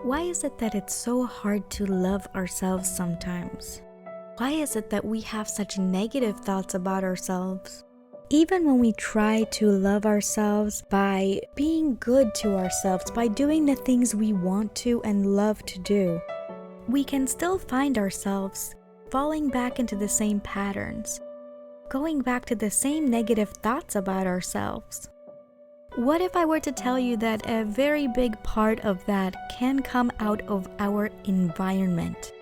Why is it that it's so hard to love ourselves sometimes? Why is it that we have such negative thoughts about ourselves? Even when we try to love ourselves by being good to ourselves, by doing the things we want to and love to do, we can still find ourselves falling back into the same patterns, going back to the same negative thoughts about ourselves. What if I were to tell you that a very big part of that can come out of our environment?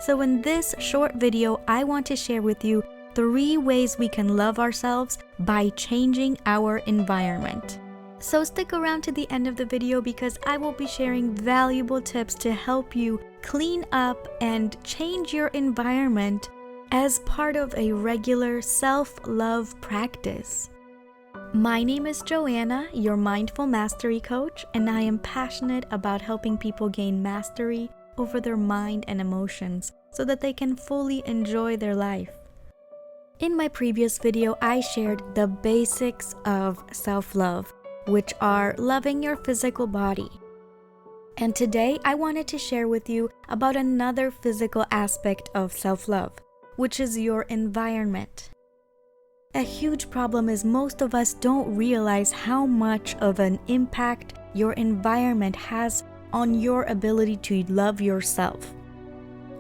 So in this short video, I want to share with you 3 ways we can love ourselves by changing our environment. So stick around to the end of the video because I will be sharing valuable tips to help you clean up and change your environment as part of a regular self-love practice. My name is Joanna, your Mindful Mastery Coach, and I am passionate about helping people gain mastery over their mind and emotions so that they can fully enjoy their life. In my previous video, I shared the basics of self-love, which are loving your physical body. And today, I wanted to share with you about another physical aspect of self-love, which is your environment. A huge problem is most of us don't realize how much of an impact your environment has on your ability to love yourself.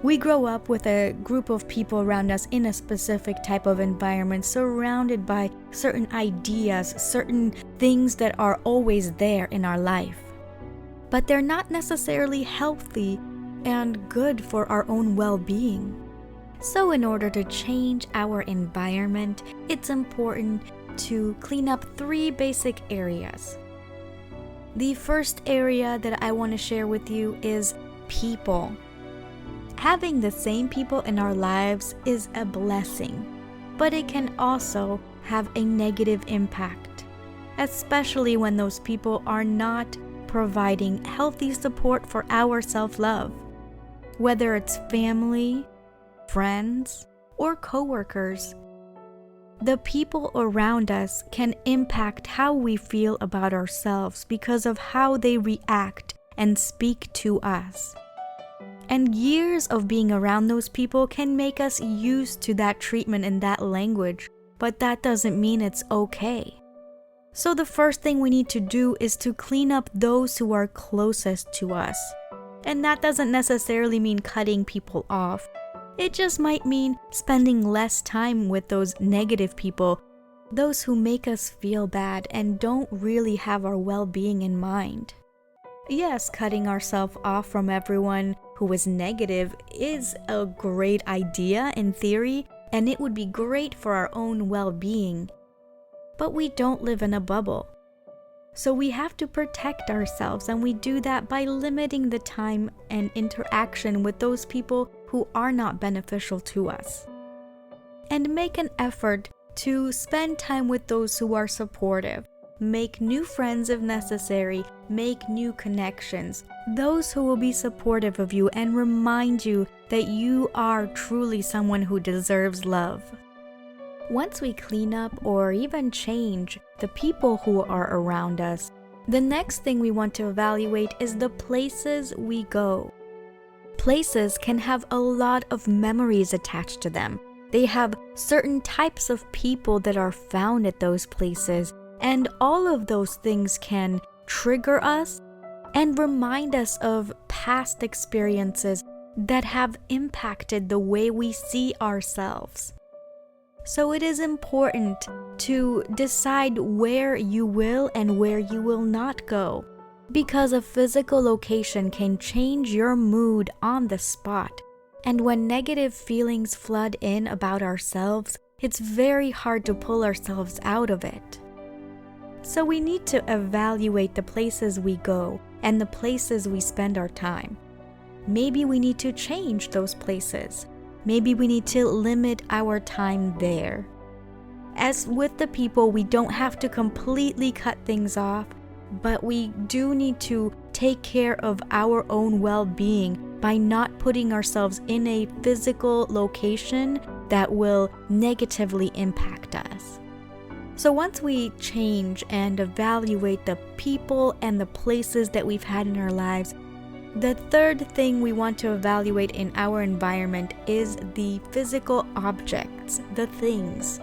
We grow up with a group of people around us in a specific type of environment, surrounded by certain ideas, certain things that are always there in our life. But they're not necessarily healthy and good for our own well-being. So in order to change our environment, it's important to clean up 3 basic areas. The first area that I want to share with you is people. Having the same people in our lives is a blessing, but it can also have a negative impact, especially when those people are not providing healthy support for our self-love. Whether it's family, friends, or coworkers, the people around us can impact how we feel about ourselves because of how they react and speak to us. And years of being around those people can make us used to that treatment and that language, but that doesn't mean it's okay. So the first thing we need to do is to clean up those who are closest to us. And that doesn't necessarily mean cutting people off. It just might mean spending less time with those negative people, those who make us feel bad and don't really have our well-being in mind. Yes, cutting ourselves off from everyone who is negative is a great idea in theory, and it would be great for our own well-being. But we don't live in a bubble. So we have to protect ourselves, and we do that by limiting the time and interaction with those people who are not beneficial to us. And make an effort to spend time with those who are supportive. Make new friends if necessary, make new connections, those who will be supportive of you and remind you that you are truly someone who deserves love. Once we clean up or even change the people who are around us, the next thing we want to evaluate is the places we go. Places can have a lot of memories attached to them. They have certain types of people that are found at those places, and all of those things can trigger us and remind us of past experiences that have impacted the way we see ourselves. So it is important to decide where you will and where you will not go, because a physical location can change your mood on the spot. And when negative feelings flood in about ourselves, it's very hard to pull ourselves out of it. So we need to evaluate the places we go and the places we spend our time. Maybe we need to change those places. Maybe we need to limit our time there. As with the people, we don't have to completely cut things off, but we do need to take care of our own well-being by not putting ourselves in a physical location that will negatively impact us. So once we change and evaluate the people and the places that we've had in our lives, The third thing we want to evaluate in our environment is the physical objects, the things.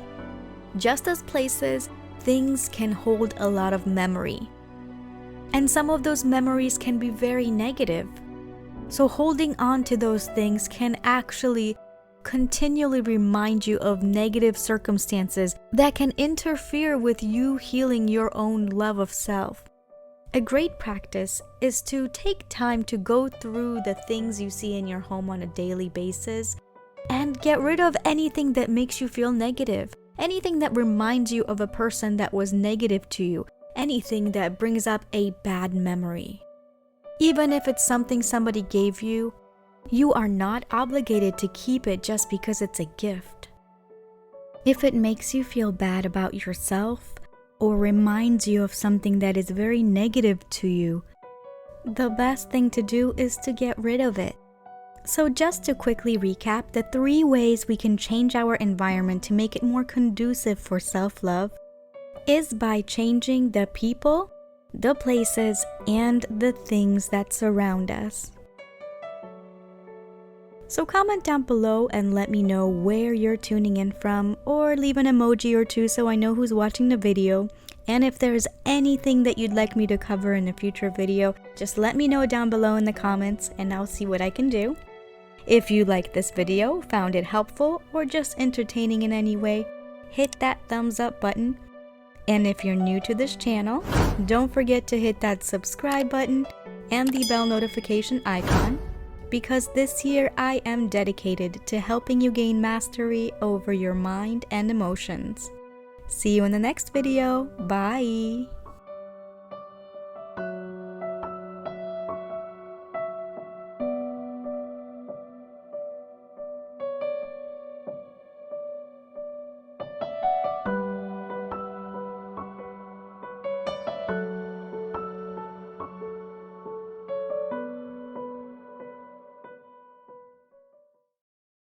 Just as places, things can hold a lot of memory. And some of those memories can be very negative. So holding on to those things can actually continually remind you of negative circumstances that can interfere with you healing your own love of self. A great practice is to take time to go through the things you see in your home on a daily basis and get rid of anything that makes you feel negative, anything that reminds you of a person that was negative to you, anything that brings up a bad memory. Even if it's something somebody gave you, you are not obligated to keep it just because it's a gift. If it makes you feel bad about yourself, or reminds you of something that is very negative to you, the best thing to do is to get rid of it. So just to quickly recap the 3 ways we can change our environment to make it more conducive for self-love is by changing the people, the places, and the things that surround us. So comment down below and let me know where you're tuning in from, or leave an emoji or 2 so I know who's watching the video. And if there's anything that you'd like me to cover in a future video, just let me know down below in the comments and I'll see what I can do. If you liked this video, found it helpful, or just entertaining in any way, hit that thumbs up button. And if you're new to this channel, don't forget to hit that subscribe button and the bell notification icon, because this year I am dedicated to helping you gain mastery over your mind and emotions. See you in the next video. Bye!